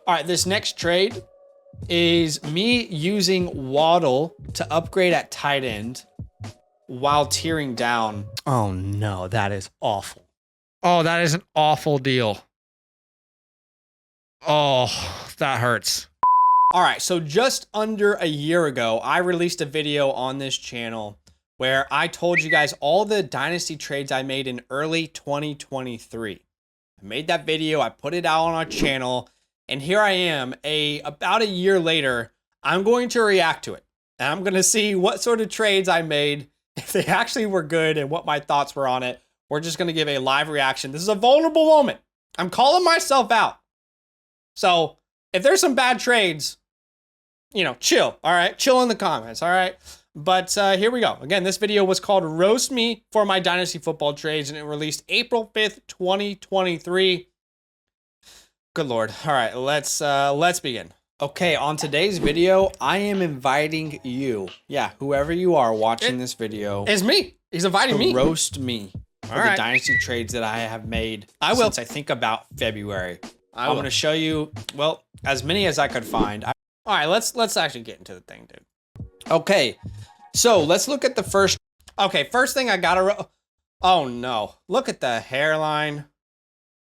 All right, this next trade is me using Waddle to upgrade at tight end while tearing down. Oh no, that is awful. Oh, that is an awful deal. Oh, that hurts. All right, so just under a year ago, I released a video on this channel where I told you guys all the Dynasty trades I made in early 2023. I made that video, I put it out on our channel, and here I am, about a year later, I'm going to react to it. And I'm gonna see what sort of trades I made, if they actually were good, and what my thoughts were on it. We're just gonna give a live reaction. This is a vulnerable moment. I'm calling myself out. So if there's some bad trades, you know, chill, all right? Chill in the comments, all right? But here we go. Again, this video was called Roast Me for my Dynasty Football Trades, and it released April 5th, 2023. Good Lord. All right, let's begin. Okay, on today's video, I am inviting you, yeah, whoever you are watching this video. It's me. He's inviting me. Roast me for the Dynasty trades that I have made since I think about February. I'm going to show you, well, as many as I could find. All right, let's actually get into the thing, dude. Okay, so let's look at the first. Okay, first thing I gotta. Oh no! Look at the hairline.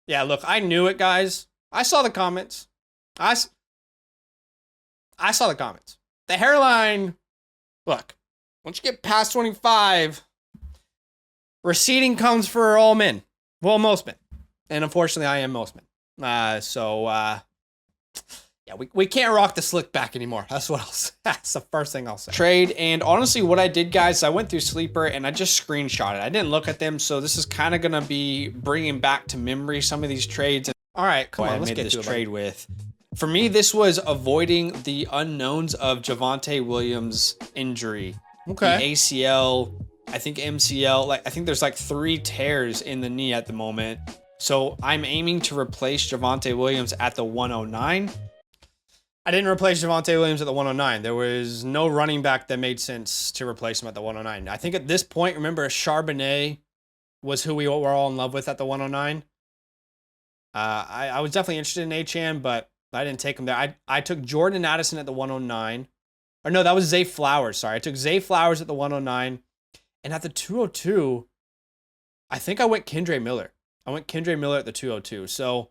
Yeah, look, I knew it, guys. I saw the comments. I saw the comments. The hairline. Look, once you get past 25, receding comes for all men. Well, most men, and unfortunately, I am most men. Yeah, we can't rock the slick back anymore. That's what I'll say. That's the first thing I'll say. Trade, and honestly, what I did, guys, I went through Sleeper and I just screenshotted. I didn't look at them, so this is kind of gonna be bringing back to memory some of these trades. All right, come on, let's get this trade with. For me, this was avoiding the unknowns of Javonte Williams' injury. Okay. The ACL, I think MCL. I think there's like 3 tears in the knee at the moment. So I'm aiming to replace Javonte Williams at the 109. I didn't replace Javonte Williams at the 109. There was no running back that made sense to replace him at the 109. I think at this point, remember, Charbonnet was who we were all in love with at the 109. I was definitely interested in Achane, but I didn't take him there. I took Jordan Addison at the 109. Or no, that was Zay Flowers. Sorry, I took Zay Flowers at the 109. And at the 202, I think I went Kendre Miller. I went Kendre Miller at the 202. So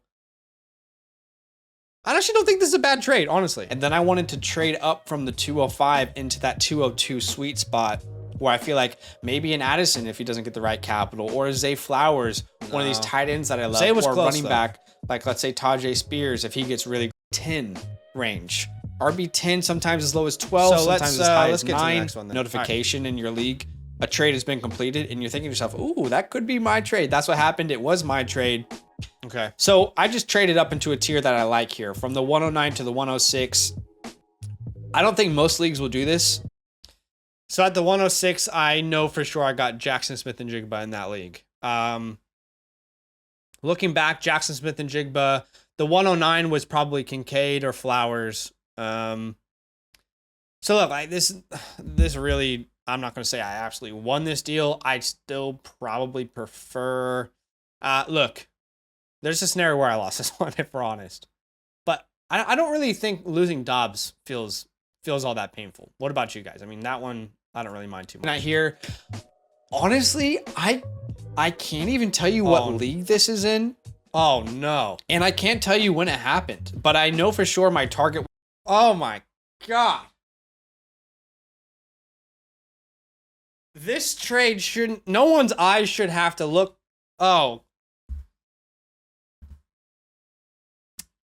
I actually don't think this is a bad trade, honestly. And then I wanted to trade up from the 205 into that 202 sweet spot where I feel like maybe an Addison if he doesn't get the right capital, or a Zay Flowers, one of these tight ends that I love, or close, running back, like let's say Tajay Spears, if he gets really 10 range. RB 10, sometimes as low as 12, so sometimes as high as 9. Notification in your league. A trade has been completed, and you're thinking to yourself, ooh, that could be my trade. That's what happened. It was my trade. Okay. So I just traded up into a tier that I like here, from the 109 to the 106. I don't think most leagues will do this. So at the 106, I know for sure I got Jackson Smith and Jigba in that league. Looking back, Jackson Smith and Jigba, the 109 was probably Kincaid or Flowers. So look, this really, I'm not going to say I absolutely won this deal. I still probably prefer, look, there's a scenario where I lost this one, if we're honest. But I don't really think losing Dobbs feels all that painful. What about you guys? I mean, that one, I don't really mind too much. And here, honestly, I can't even tell you what league this is in. Oh, no. And I can't tell you when it happened. But I know for sure my target. Oh, my God. This trade shouldn't, no one's eyes should have to look. Oh.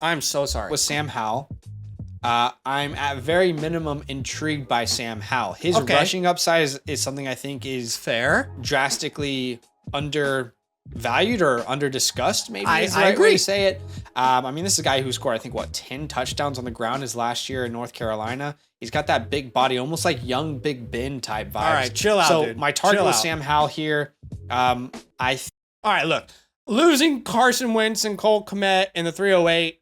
I'm so sorry. With Sam Howell, I'm at very minimum intrigued by Sam Howell. His rushing upside is something I think is fair, drastically undervalued or under discussed. Maybe is the right way to say it. I mean, this is a guy who scored, I think, what, 10 touchdowns on the ground his last year in North Carolina. He's got that big body, almost like young Big Ben type vibes. All right, chill out, dude. So my target was Sam Howell here. All right, look, losing Carson Wentz and Cole Kmet in the 308.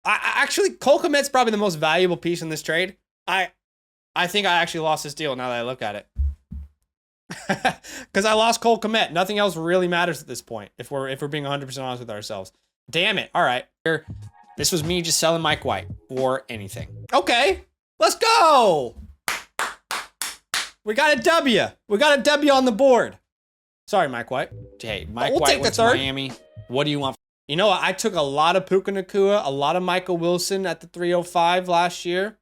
Actually, Cole Kmet's probably the most valuable piece in this trade. I think I actually lost this deal now that I look at it. Because I lost Cole Kmet. Nothing else really matters at this point, if we're being 100% honest with ourselves. Damn it. All right. This was me just selling Mike White or anything. Okay, let's go. We got a W. We got a W on the board. Sorry, Mike White. Hey, Mike White went to Miami. What do you want? You know, I took a lot of Puka Nacua, a lot of Michael Wilson at the 305 last year.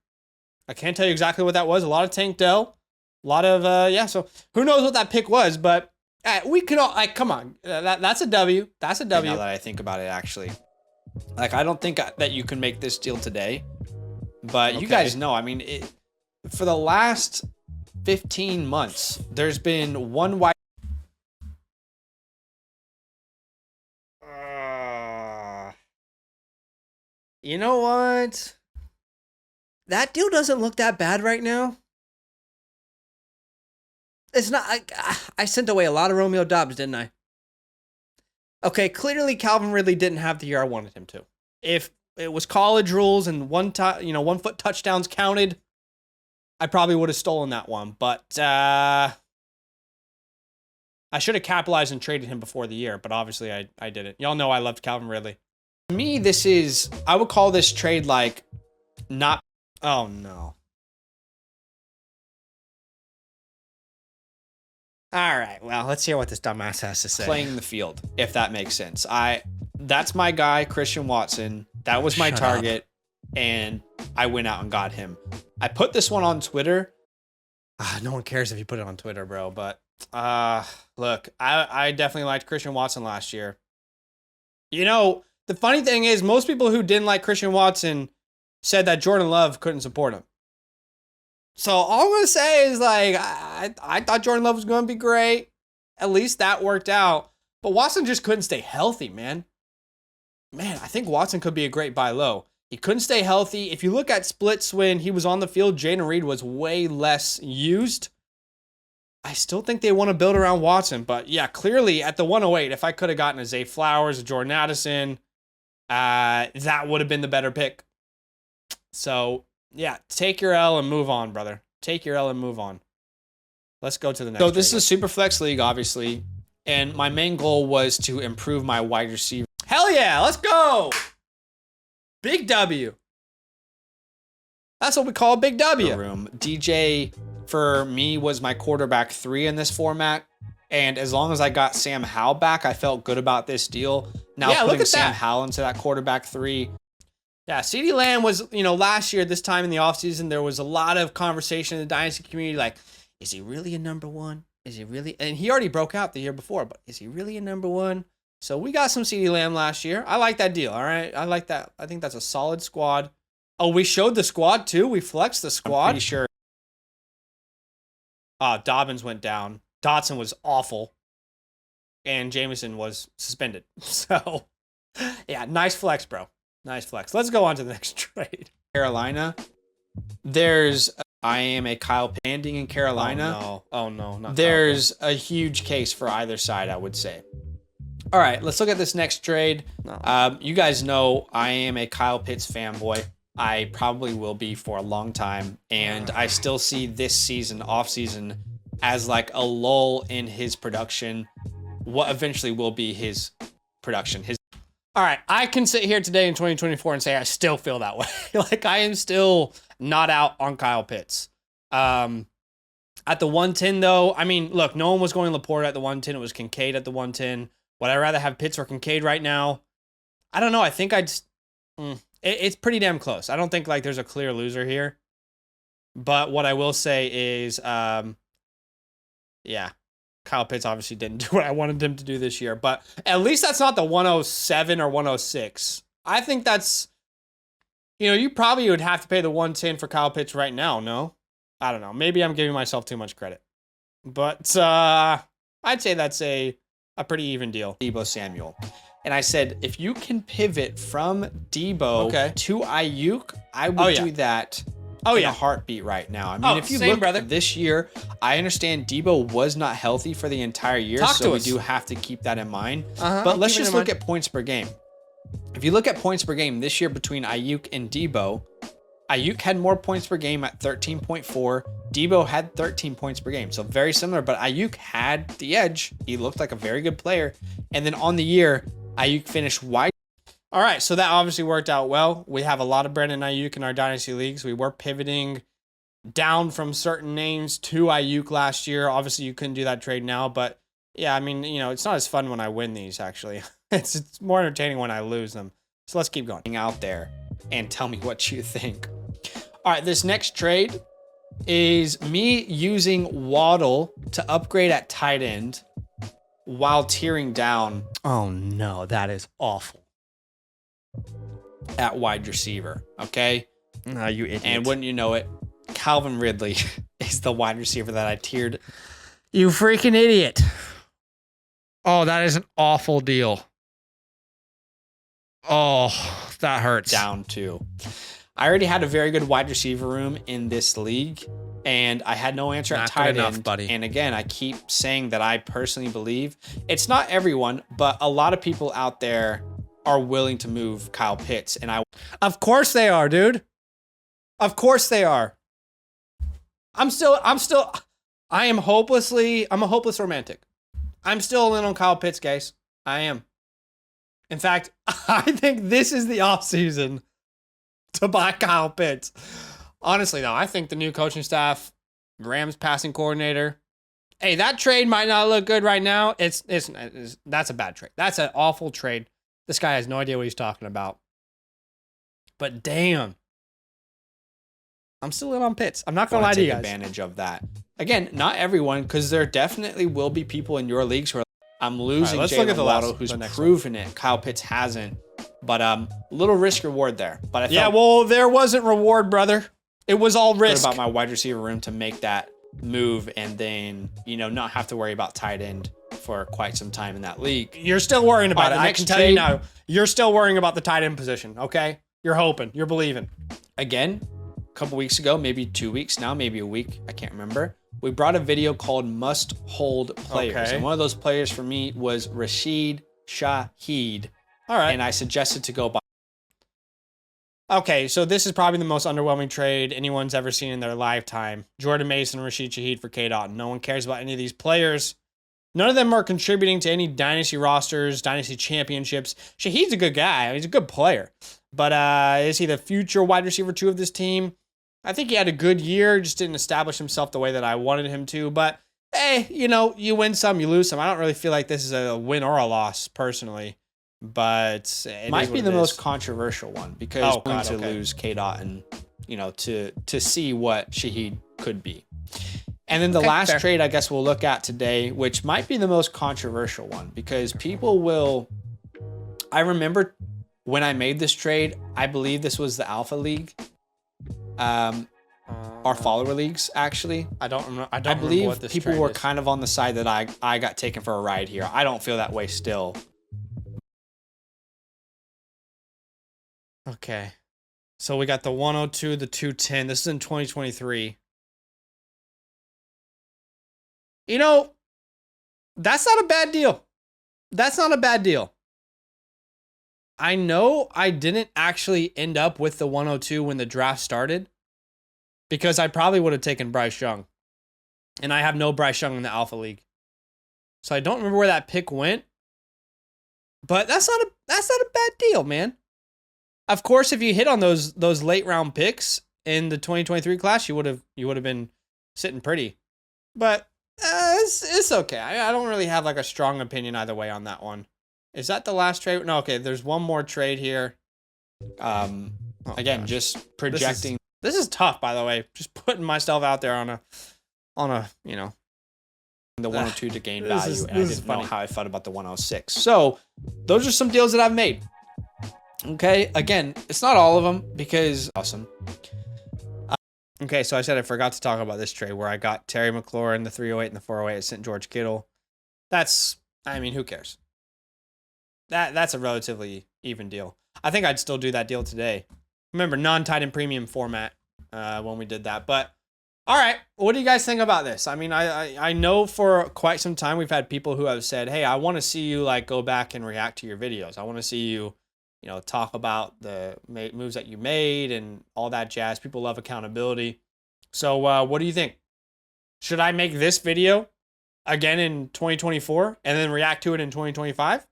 I can't tell you exactly what that was. A lot of Tank Dell. A lot of, yeah, so who knows what that pick was, but we could all, like, come on. That's a W. That's a W. Now that I think about it, actually. Like, I don't think that you can make this deal today, but you guys know, I mean, for the last 15 months, there's been one wide. You know what? That deal doesn't look that bad right now. It's not. I sent away a lot of Romeo Doubs, didn't I? Okay, clearly Calvin Ridley didn't have the year I wanted him to. If it was college rules and 1 foot touchdowns counted, I probably would have stolen that one. But I should have capitalized and traded him before the year, but obviously I didn't. Y'all know I loved Calvin Ridley. To me, this is, I would call this trade like not, oh no. All right, well, let's hear what this dumbass has to say. Playing the field, if that makes sense. That's my guy, Christian Watson. That was my target, and I went out and got him. I put this one on Twitter. No one cares if you put it on Twitter, bro, but look, I definitely liked Christian Watson last year. You know, the funny thing is, most people who didn't like Christian Watson said that Jordan Love couldn't support him. So all I'm going to say is, like, I thought Jordan Love was going to be great. At least that worked out. But Watson just couldn't stay healthy, man. Man, I think Watson could be a great buy low. He couldn't stay healthy. If you look at splits when he was on the field, Jayden Reed was way less used. I still think they want to build around Watson. But, yeah, clearly at the 108, if I could have gotten a Zay Flowers, a Jordan Addison, that would have been the better pick. So, yeah, take your L and move on, brother. Take your L and move on. Let's go to the next. So this is a super flex league, obviously, and my main goal was to improve my wide receiver. Hell yeah, let's go. Big W. That's what we call a big W. DJ, for me, was my quarterback 3 in this format, and as long as I got Sam Howell back, I felt good about this deal. Now putting Sam Howell into that quarterback 3. Yeah, CeeDee Lamb was, you know, last year, this time in the offseason, there was a lot of conversation in the Dynasty community, like, is he really a number 1? Is he really? And he already broke out the year before, but is he really a number 1? So we got some CeeDee Lamb last year. I like that deal, all right? I like that. I think that's a solid squad. Oh, we showed the squad, too? We flexed the squad? I'm pretty sure. Dobbins went down. Dotson was awful. And Jameson was suspended. So, yeah, nice flex, bro. Nice flex. Let's go on to the next trade. Carolina. There's, I am a Kyle Panding in Carolina. Oh no. Not There's a huge case for either side, I would say. All right, let's look at this next trade. You guys know I am a Kyle Pitts fanboy. I probably will be for a long time. And I still see this season, off season, as like a lull in his production. What eventually will be his production. All right, I can sit here today in 2024 and say I still feel that way. Like, I am still not out on Kyle Pitts. At the 110, though, I mean, look, no one was going Laporta at the 110. It was Kincaid at the 110. Would I rather have Pitts or Kincaid right now? I don't know. I think it's pretty damn close. I don't think, like, there's a clear loser here. But what I will say is, yeah. Kyle Pitts obviously didn't do what I wanted him to do this year, but at least that's not the 107 or 106. I think that's, you know, you probably would have to pay the 110 for Kyle Pitts right now, no? I don't know. Maybe I'm giving myself too much credit. But I'd say that's a pretty even deal. Deebo Samuel. And I said, if you can pivot from Deebo to Ayuk, I would do that. In a heartbeat right now. I mean, if you look at this year, I understand Deebo was not healthy for the entire year, so we do have to keep that in mind. But let's just look at points per game. If you look at points per game this year between Ayuk and Deebo, Ayuk had more points per game at 13.4. Deebo had 13 points per game. So very similar, but Ayuk had the edge. He looked like a very good player. And then on the year, Ayuk finished wide. All right, so that obviously worked out well. We have a lot of Brandon Ayuk in our Dynasty leagues. We were pivoting down from certain names to Ayuk last year. Obviously, you couldn't do that trade now, but yeah, I mean, you know, it's not as fun when I win these, actually. It's more entertaining when I lose them. So let's keep going out there and tell me what you think. All right, this next trade is me using Waddle to upgrade at tight end while tearing down. Oh no, that is awful. At wide receiver, okay? No, you idiot. And wouldn't you know it, Calvin Ridley is the wide receiver that I tiered. You freaking idiot. Oh, that is an awful deal. Oh, that hurts. Down to. I already had a very good wide receiver room in this league, and I had no answer at tight end. Buddy. And again, I keep saying that I personally believe it's not everyone, but a lot of people out there are willing to move Kyle Pitts, and of course they are, dude. Of course they are. I'm a hopeless romantic. I'm still in on Kyle Pitts, guys. I am. In fact, I think this is the offseason to buy Kyle Pitts. Honestly, though, I think the new coaching staff, Rams passing coordinator, hey, that trade might not look good right now. That's a bad trade. That's an awful trade. This guy has no idea what he's talking about. But damn. I'm still in on Pitts. I'm not going to lie to you guys. Advantage of that. Again, not everyone, because there definitely will be people in your leagues who are I'm losing Jalen Waddle, who's proven it. Kyle Pitts hasn't. But little risk reward there. But well, there wasn't reward, brother. It was all risk. About my wide receiver room to make that move and then, you know, not have to worry about tight end for quite some time in that league. You're still worrying about it. I can tell you now, you're still worrying about the tight end position, okay? You're hoping. You're believing. Again, a couple weeks ago, maybe 2 weeks now, maybe a week, I can't remember. We brought a video called Must Hold Players. Okay. And one of those players for me was Rashid Shaheed. All right. And I suggested to go buy. Okay, so this is probably the most underwhelming trade anyone's ever seen in their lifetime. Jordan Mason and Rashid Shaheed for K-Dot. No one cares about any of these players. None of them are contributing to any Dynasty rosters, Dynasty championships. Shaheed's a good guy. He's a good player. But is he the future wide receiver 2 of this team? I think he had a good year, just didn't establish himself the way that I wanted him to. But, hey, you know, you win some, you lose some. I don't really feel like this is a win or a loss, personally. But it might be the most controversial one because we're going to lose K-Dot and, you know, to see what Shaheed could be. And then the last trade I guess we'll look at today, which might be the most controversial one because people will... I remember when I made this trade, I believe this was the Alpha League. Our follower leagues, actually. I believe people were kind of on the side that I got taken for a ride here. I don't feel that way still. Okay. So we got the 102, the 210. This is in 2023. You know, that's not a bad deal. That's not a bad deal. I know I didn't actually end up with the 102 when the draft started because I probably would have taken Bryce Young. And I have no Bryce Young in the Alpha League. So I don't remember where that pick went. But that's not a bad deal, man. Of course, if you hit on those late round picks in the 2023 class, you would have been sitting pretty. But it's okay. I don't really have like a strong opinion either way on that one. Is that the last trade? No, okay. There's one more trade here. Again, just projecting. This is tough, by the way. Just putting myself out there on a you know, the 102 to gain value, and I didn't know how I felt about the 106. So those are some deals that I've made. Okay, again, it's not all of them because awesome. Okay, so I said I forgot to talk about this trade where I got Terry McLaurin, the 308 and the 408 at St. George Kittle. I mean, who cares? That's a relatively even deal. I think I'd still do that deal today. Remember, non-tight end premium format when we did that. But, all right, what do you guys think about this? I mean, I know for quite some time we've had people who have said, hey, I want to see you like go back and react to your videos. I want to see you, you know, talk about the moves that you made and all that jazz. People love accountability. So what do you think? Should I make this video again in 2024 and then react to it in 2025?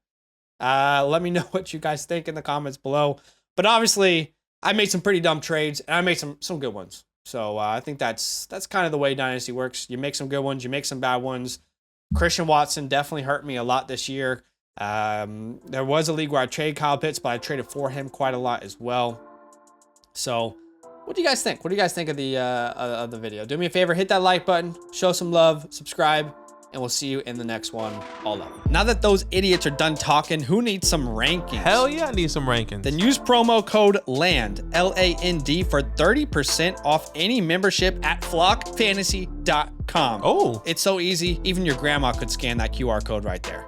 Let me know what you guys think in the comments below. But obviously, I made some pretty dumb trades, and I made some good ones. So I think that's kind of the way Dynasty works. You make some good ones, you make some bad ones. Christian Watson definitely hurt me a lot this year. There was a league where I traded Kyle Pitts, but I traded for him quite a lot as well. So what do you guys think? What do you guys think of the video? Do me a favor, hit that like button, show some love, subscribe, and we'll see you in the next one. All up. Now that those idiots are done talking, who needs some rankings? Hell yeah, I need some rankings. Then use promo code LAND, L-A-N-D, for 30% off any membership at flockfantasy.com. Oh. It's so easy, even your grandma could scan that QR code right there.